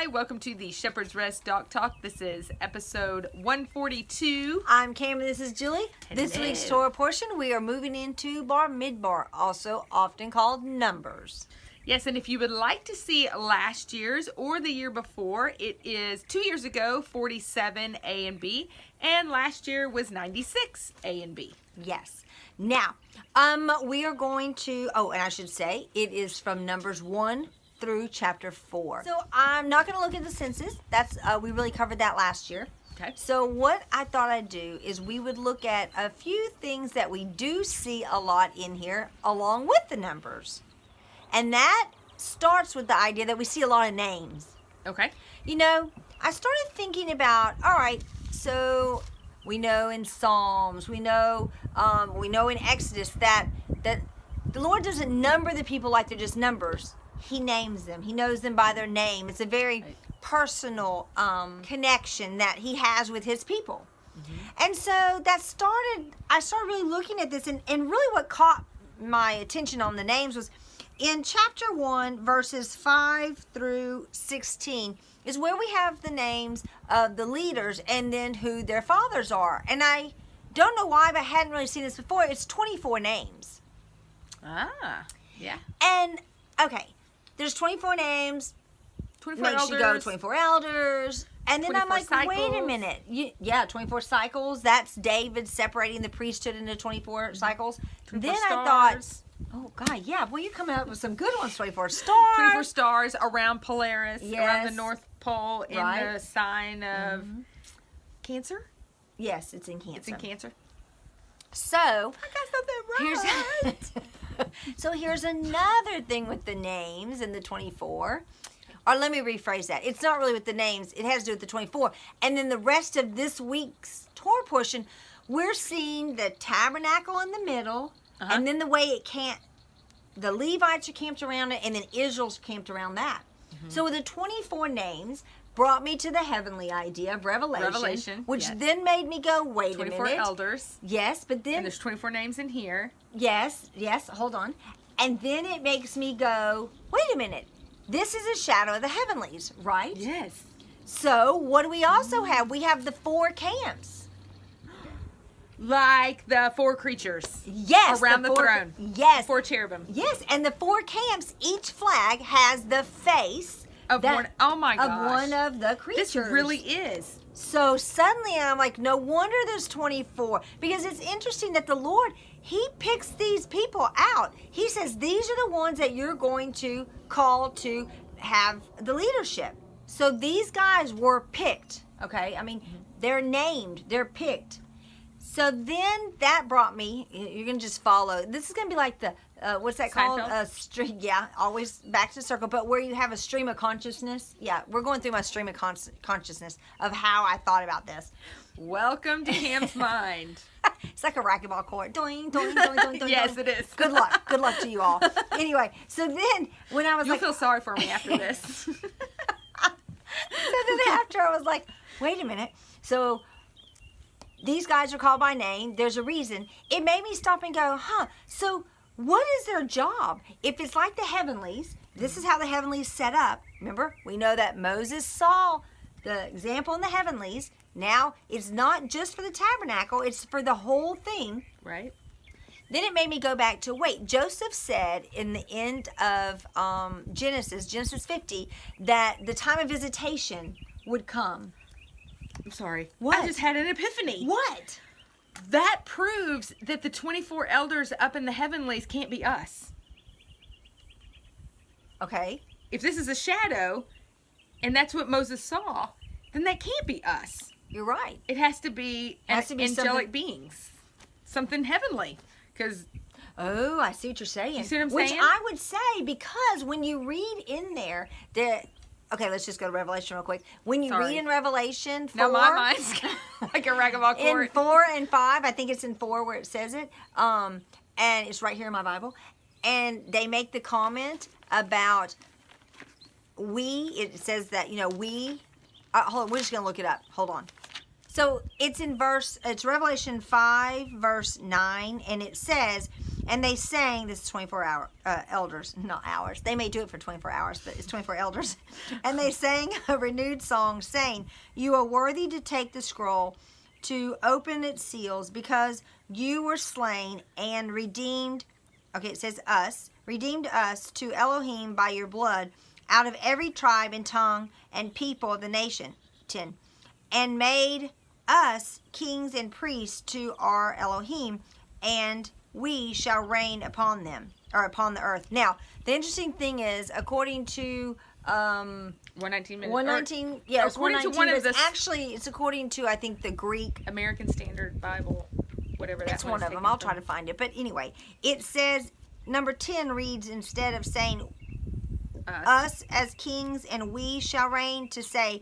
Hi, welcome to the Shepherd's Rest Dog Talk. This is episode 142. I'm Cameron, this is Julie. Hello. This week's Torah portion, we are moving into Bamidbar, also often called Numbers. Yes, and if you would like to see last year's or the year before, it is 2 years ago, 47 A and B, and last year was 96 A and B. Yes. Now, we are going to, and I should say, it is from Numbers 1 through chapter 4. So I'm not going to look at the census. That's we really covered that last year. Okay. So what I thought I'd do is we would look at a few things that we do see a lot in here along with the numbers. And that starts with the idea that we see a lot of names. Okay. You know, I started thinking about, all right, so we know in Psalms, we know in Exodus that the Lord doesn't number the people like they're just numbers. He names them. He knows them by their name. It's a very personal connection that he has with his people. Mm-hmm. And so I started really looking at this, and really what caught my attention on the names was in chapter 1, verses 5 through 16 is where we have the names of the leaders and then who their fathers are. And I don't know why, but I hadn't really seen this before. It's 24 names. Ah, yeah. And, okay, there's 24 names. 24 Makes elders. you go 24 elders. And then I'm like, cycles. wait a minute. 24 cycles. That's David separating the priesthood into 24 cycles. 24 then stars. I thought, oh, God, yeah. Well, you're coming up with some good ones. 24 stars. 24 stars around Polaris, Yes. around the North Pole, in Right. the sign of Cancer. Yes, it's in Cancer. It's in Cancer. So, I got something right. here's another thing with the names and the 24. Or let me rephrase that. It's not really with the names. It has to do with the 24. And then the rest of this week's Torah portion, we're seeing the tabernacle in the middle, and then the way the Levites are camped around it, and then Israel's camped around that. Mm-hmm. So the 24 names brought me to the heavenly idea of Revelation, which then made me go, wait a minute. 24 elders. Yes, but then... And there's 24 names in here. Yes, hold on. And then it makes me go, wait a minute. This is a shadow of the heavenlies, right? Yes. So what do we also have? We have the 4 camps. Like the 4 creatures. Yes. Around the throne. Yes. 4 cherubim. Yes, and the 4 camps, each flag has the face of one. Oh my gosh. Of one of the creatures. This really is. So suddenly I'm like, no wonder there's 24. Because it's interesting that the Lord, he picks these people out. He says, these are the ones that you're going to call to have the leadership. So these guys were picked, okay? I mean, they're named, they're picked. So then that brought me, you're going to just follow. This is going to be like the, what's that called? Seinfeld? A stream, yeah, always back to the circle, but where you have a stream of consciousness. Yeah, we're going through my stream of consciousness of how I thought about this. Welcome to Cam's mind. It's like a racquetball court. Doing, doing, doing, doing, doing. Yes, it is. Good luck. Good luck to you all. Anyway, so then when I was You'll like... feel sorry for me after this. So then after I was like, wait a minute. So... these guys are called by name. There's a reason. It made me stop and go, so what is their job? If it's like the heavenlies, this is how the heavenlies set up. Remember, we know that Moses saw the example in the heavenlies. Now, it's not just for the tabernacle. It's for the whole thing. Right. Then it made me go back to, Joseph said in the end of Genesis 50, that the time of visitation would come. I'm sorry. What? I just had an epiphany. What? That proves that the 24 elders up in the heavenlies can't be us. Okay. If this is a shadow, and that's what Moses saw, then that can't be us. You're right. It has to be angelic beings. Something heavenly. Because... oh, I see what you're saying. You see what I'm Which saying? I would say, because when you read in there, okay, let's just go to Revelation real quick. When you read in Revelation 4... now my mind's like a racquetball court. In 4 and 5, I think it's in 4 where it says it, and it's right here in my Bible, and they make the comment about it says that, we... hold on, we're just going to look it up. Hold on. So it's Revelation 5, verse 9, and it says, And they sang, this is 24 elders, not hours. They may do it for 24 hours, but it's 24 elders. And they sang a renewed song saying, you are worthy to take the scroll, to open its seals, because you were slain and redeemed, okay, it says us, redeemed us to Elohim by your blood out of every tribe and tongue and people of the nation. 10. And made us kings and priests to our Elohim, and we shall reign upon them, or upon the earth. Now, the interesting thing is, according to 119 minutes. 119, yeah, it's according 119, to one of but the actually, it's according to, I think, the Greek. American Standard Bible, whatever that It's one of them. I'll try to find it. But anyway, it says, number 10 reads, instead of saying us as kings and we shall reign, to say,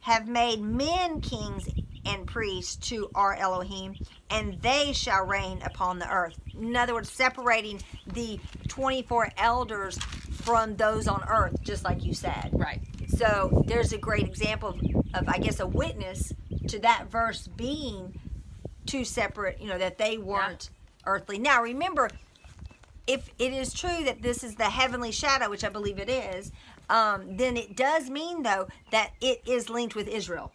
have made men kings and priests to our Elohim, and they shall reign upon the earth. In other words, separating the 24 elders from those on earth, just like you said. Right. So there's a great example of I guess, a witness to that verse being two separate, that they weren't earthly. Now, remember, if it is true that this is the heavenly shadow, which I believe it is, then it does mean, though, that it is linked with Israel.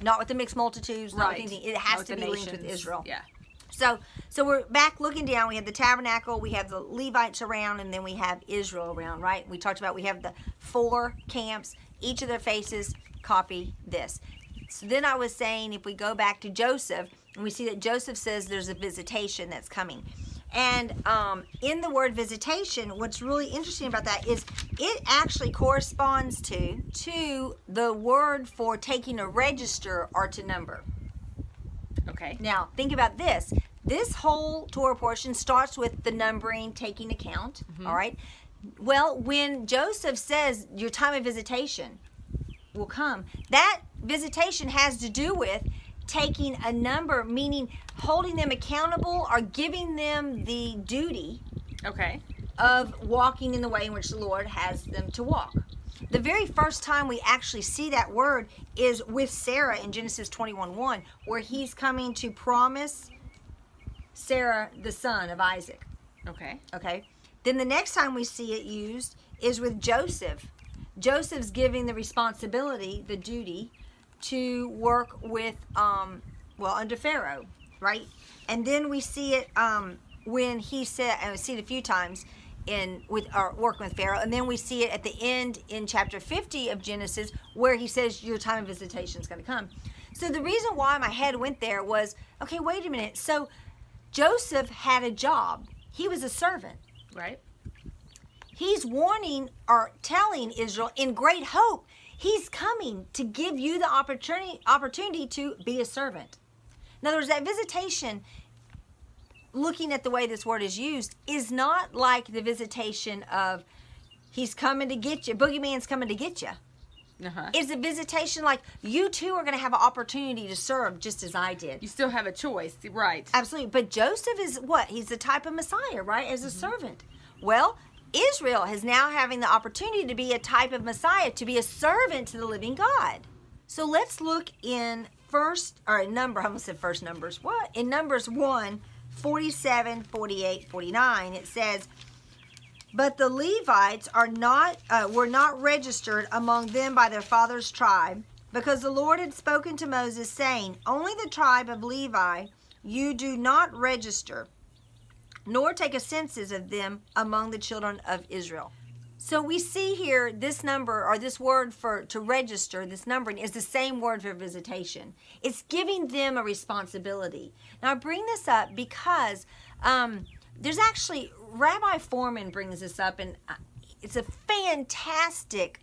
Not with the mixed multitudes, not with anything. It has to be linked with Israel. Yeah. So we're back looking down. We have the tabernacle, we have the Levites around, and then we have Israel around, right? We talked about we have the 4 camps. Each of their faces copy this. So then I was saying, if we go back to Joseph, and we see that Joseph says there's a visitation that's coming. And in the word visitation, what's really interesting about that is it actually corresponds to the word for taking a register or to number. Okay. Now, think about this. This whole Torah portion starts with the numbering, taking account, all right? Well, when Joseph says your time of visitation will come, that visitation has to do with taking a number, meaning holding them accountable or giving them the duty of walking in the way in which the Lord has them to walk. The very first time we actually see that word is with Sarah in Genesis 21:1, where he's coming to promise Sarah the son of Isaac. Okay. Then the next time we see it used is with Joseph. Joseph's giving the responsibility, the duty, to work with, under Pharaoh, right? And then we see it when he said, and we see it a few times working with Pharaoh, and then we see it at the end in chapter 50 of Genesis, where he says your time of visitation is going to come. So the reason why my head went there was, okay, wait a minute. So Joseph had a job. He was a servant. Right. He's warning or telling Israel in great hope, he's coming to give you the opportunity to be a servant. In other words, that visitation, looking at the way this word is used, is not like the visitation of he's coming to get you, boogeyman's coming to get you. It's a visitation like you too are going to have an opportunity to serve just as I did. You still have a choice, right? Absolutely. But Joseph is what? He's the type of Messiah, right? As a servant. Well, Israel is now having the opportunity to be a type of Messiah, to be a servant to the living God. So let's look in in Numbers 1, 47, 48, 49. It says, but the Levites were not registered among them by their father's tribe, because the Lord had spoken to Moses, saying, only the tribe of Levi you do not register, nor take a census of them among the children of Israel. So we see here this number, or this word to register, this numbering, is the same word for visitation. It's giving them a responsibility. Now I bring this up because there's actually, Rabbi Foreman brings this up, and it's a fantastic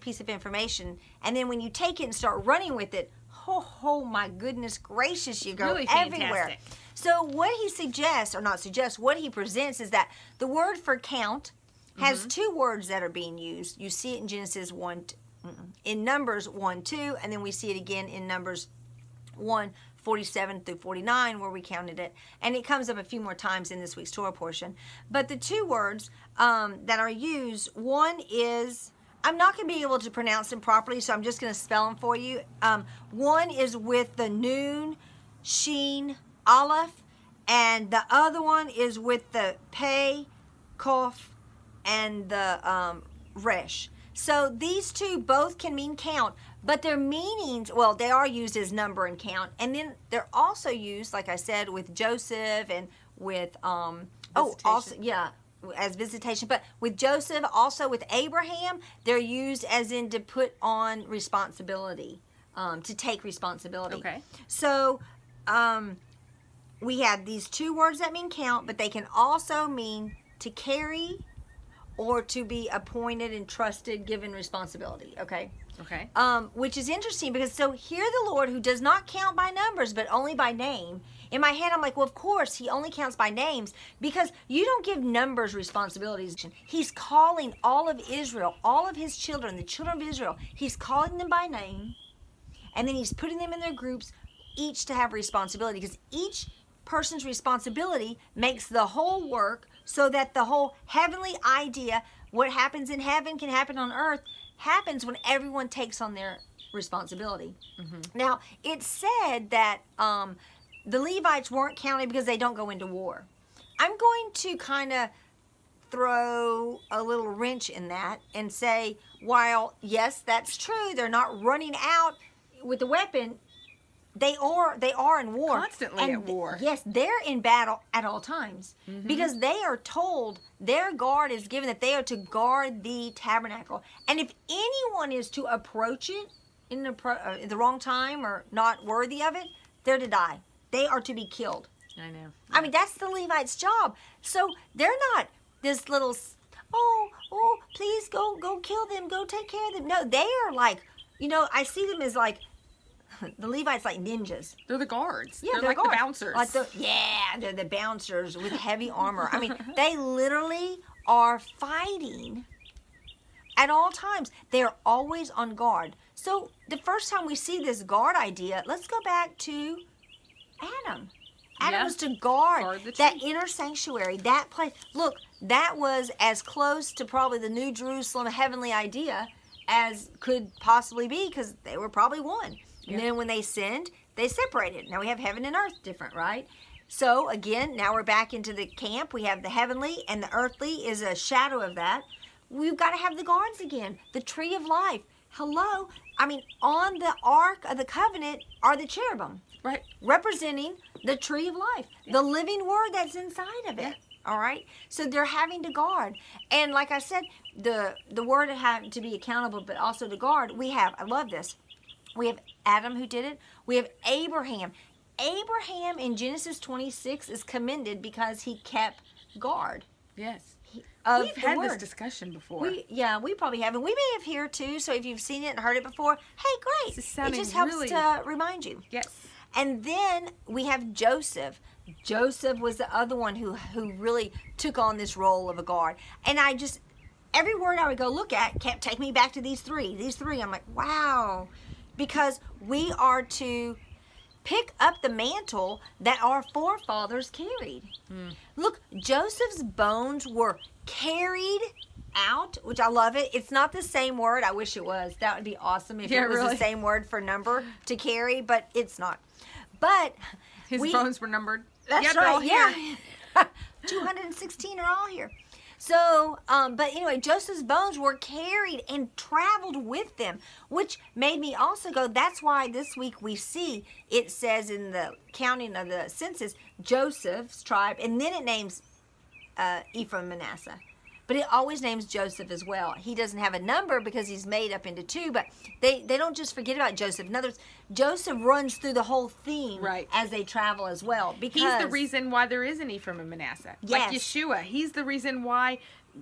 piece of information. And then when you take it and start running with it, oh my goodness gracious, you go really everywhere. Fantastic. So what he suggests, or not suggests, what he presents is that the word for count has two words that are being used. You see it in Genesis 1, in Numbers 1, 2, and then we see it again in Numbers 1, 47 through 49, where we counted it. And it comes up a few more times in this week's Torah portion. But the two words that are used, one is, I'm not going to be able to pronounce them properly, so I'm just going to spell them for you. One is with the Nun, Sheen, Aleph, and the other one is with the pay, kof, and the resh. So these two both can mean count, but their meanings, well, they are used as number and count, and then they're also used, like I said, with Joseph and with as visitation. But with Joseph, also with Abraham, they're used as in to put on responsibility, to take responsibility. Okay. So we have these two words that mean count, but they can also mean to carry or to be appointed, entrusted, given responsibility. Okay. Okay. Which is interesting because so here the Lord, who does not count by numbers but only by name. In my head, I'm like, well, of course, he only counts by names because you don't give numbers responsibilities. He's calling all of Israel, all of his children, the children of Israel, he's calling them by name, and then he's putting them in their groups, each to have responsibility, because each person's responsibility makes the whole work, so that the whole heavenly idea, what happens in heaven can happen on earth, happens when everyone takes on their responsibility. Mm-hmm. Now, it's said that the Levites weren't counted because they don't go into war. I'm going to kind of throw a little wrench in that and say, while, yes, that's true, they're not running out with the weapon, they are in war. Constantly at war. Yes, they're in battle at all times. Mm-hmm. Because they are told, their guard is given that they are to guard the tabernacle. And if anyone is to approach it in the wrong time or not worthy of it, they're to die. They are to be killed. I know. I mean, that's the Levites' job. So they're not this little, please go kill them, go take care of them. No, they are like, I see them as like, the Levites like ninjas. They're the guards. Yeah, they're like guards. The bouncers. They're the bouncers with heavy armor. I mean, they literally are fighting at all times. They're always on guard. So the first time we see this guard idea, let's go back to Adam. Adam was to guard that inner sanctuary, that place. Look, that was as close to probably the New Jerusalem heavenly idea as could possibly be, because they were probably one. Yeah. And then when they sinned, they separated. Now we have heaven and earth different, right? So again, now we're back into the camp. We have the heavenly, and the earthly is a shadow of that. We've got to have the guards again. The tree of life. Hello. I mean, on the Ark of the Covenant are the cherubim. Right. Representing the tree of life. Yeah. The living word that's inside of it. Yeah. All right. So they're having to guard. And like I said, the word had to be accountable, but also to guard. We have, I love this. We have Adam who did it. We have Abraham. Abraham in Genesis 26 is commended because he kept guard. Yes. We've had this discussion before. We probably have. And we may have here too. So if you've seen it and heard it before, hey, great. It just helps to remind you. Yes. And then we have Joseph. Joseph was the other one who really took on this role of a guard. And every word I would go look at kept taking me back to these three. These three, I'm like, wow. Because we are to pick up the mantle that our forefathers carried. Look, Joseph's bones were carried out, which I love it. It's not the same word. I wish it was. That would be awesome if it was the same word for number to carry, but it's not. But his bones were numbered. That's right. Yeah. 216 are all here. So, but anyway, Joseph's bones were carried and traveled with them, which made me also go, that's why this week we see, it says in the counting of the census, Joseph's tribe, and then it names Ephraim and Manasseh. But it always names Joseph as well. He doesn't have a number because he's made up into two, but they don't just forget about Joseph. In other words, Joseph runs through the whole theme as they travel as well. Because he's the reason why there is an Ephraim and Manasseh. Yes. Like Yeshua. He's the reason why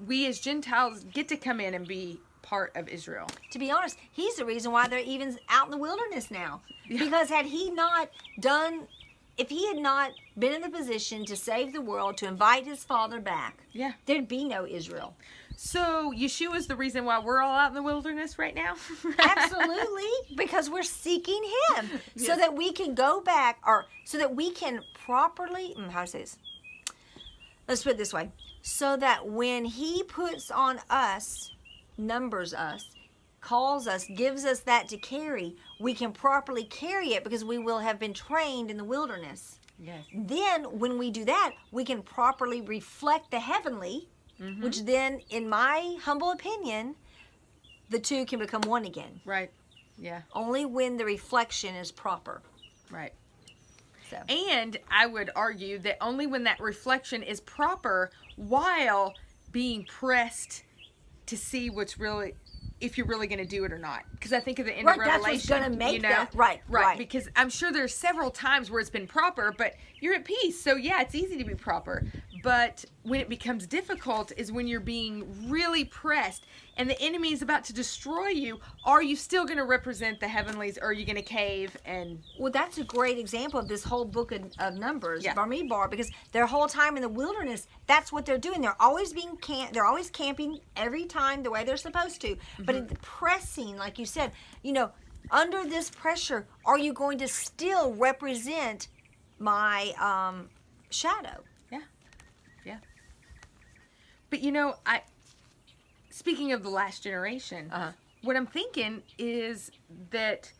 we as Gentiles get to come in and be part of Israel. To be honest, he's the reason why they're even out in the wilderness now. Yeah. Because if he had not been in the position to save the world, to invite his father back, there'd be no Israel. So Yeshua is the reason why we're all out in the wilderness right now? Absolutely, because we're seeking him so that we can go back, or so that we can properly, how do I say this? Let's put it this way. So that when he puts on us, numbers us, calls us, gives us that to carry, we can properly carry it because we will have been trained in the wilderness. Yes. Then when we do that, we can properly reflect the heavenly, which then, in my humble opinion, the two can become one again. Right. Yeah. Only when the reflection is proper. Right. So. And I would argue that only when that reflection is proper while being pressed to see what's really, if you're really going to do it or not. Because I think of the end of Revelation. That's what's going to make that. Right. Right. Because I'm sure there's several times where it's been proper, but you're at peace. So yeah, it's easy to be proper. But when it becomes difficult is when you're being really pressed and the enemy is about to destroy you. Are you still going to represent the heavenlies, or are you going to cave? And well, that's a great example of this whole book of Numbers, Yeah. Bamidbar, because their whole time in the wilderness, that's what they're doing. They're always they're always camping every time the way they're supposed to. But in the pressing, like you said, under this pressure, are you going to still represent my shadow? Yeah. But speaking of the last generation, what I'm thinking is that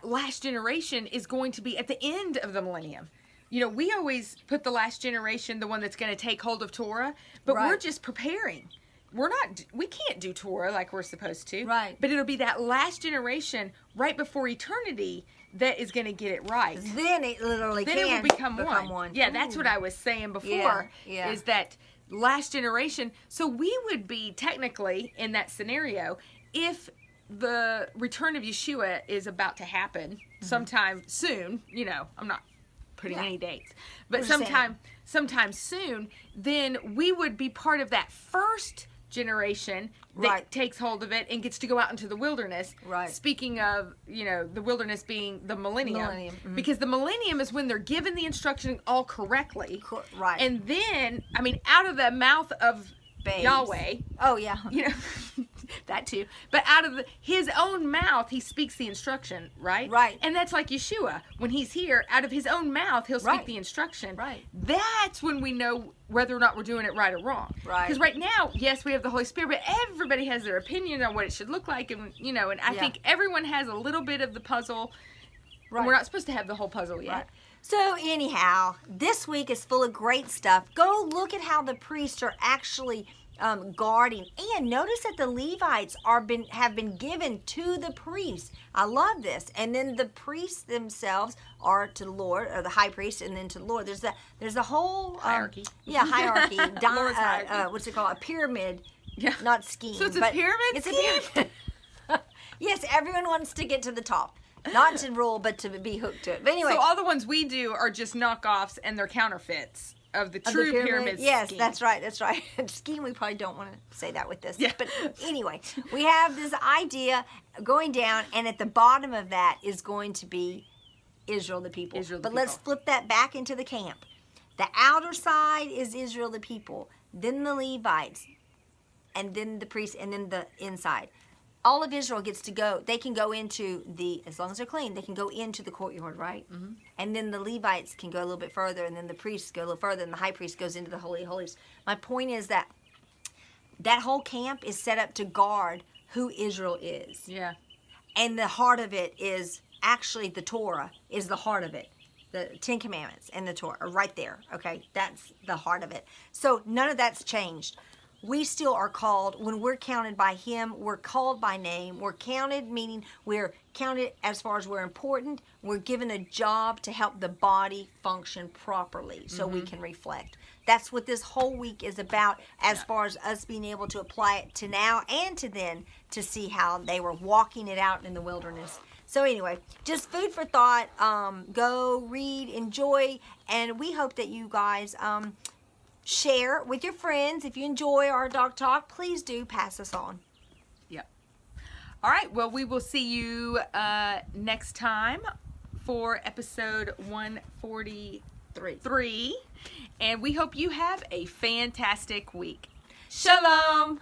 last generation is going to be at the end of the millennium. We always put the last generation, the one that's going to take hold of Torah, but we're just preparing. We can't do Torah like we're supposed to. Right. But it'll be that last generation right before eternity that is going to get it right. Then it literally Then it will become one. Yeah, that's what I was saying before. Yeah. Is that last generation. So we would be technically in that scenario if the return of Yeshua is about to happen sometime soon. I'm not putting any dates, but sometime soon. Then we would be part of that first generation that takes hold of it and gets to go out into the wilderness. Right. Speaking of, the wilderness being the millennium. Because the millennium is when they're given the instruction all correctly. Right. And then, out of the mouth of Babes. Yahweh. Oh, yeah. That too. But out of his own mouth, he speaks the instruction, right? Right. And that's like Yeshua. When he's here, out of his own mouth, he'll speak the instruction. Right. That's when we know whether or not we're doing it right or wrong. Right. Because right now, yes, we have the Holy Spirit, but everybody has their opinion on what it should look like. And, and I think everyone has a little bit of the puzzle. Right. We're not supposed to have the whole puzzle yet. Right. So anyhow, this week is full of great stuff. Go look at how the priests are actually guarding, and notice that the Levites have been given to the priests. I love this. And then the priests themselves are to the Lord, or the high priest, and then to the Lord. There's a whole hierarchy. Hierarchy. Hierarchy. What's it called? A pyramid. Yeah. Not scheme. So it's a pyramid. It's scheme? a pyramid. Yes, everyone wants to get to the top. Not to rule, but to be hooked to it. But anyway. So all the ones we do are just knockoffs, and they're counterfeits of the true pyramid scheme. Yes, that's right. Scheme, we probably don't want to say that with this. Yeah. But anyway, we have this idea going down, and at the bottom of that is going to be Israel, the people. Let's flip that back into the camp. The outer side is Israel, the people. Then the Levites, and then the priests, and then the inside. All of Israel gets to go. They can go into as long as they're clean, they can go into the courtyard, right? Mm-hmm. And then the Levites can go a little bit further, and then the priests go a little further, and the high priest goes into the Holy of Holies. My point is that whole camp is set up to guard who Israel is. Yeah. And the heart of it is actually the Torah is the heart of it. The Ten Commandments and the Torah are right there, okay? That's the heart of it. So none of that's changed. We still are called, when we're counted by Him, we're called by name. We're counted, meaning we're counted as far as we're important. We're given a job to help the body function properly so we can reflect. That's what this whole week is about, as far as us being able to apply it to now and to then, to see how they were walking it out in the wilderness. So anyway, just food for thought. Go, read, enjoy, and we hope that you guys share with your friends. If you enjoy our dog talk, please do pass us on. Yep. All right. Well, we will see you next time for episode 143. And we hope you have a fantastic week. Shalom.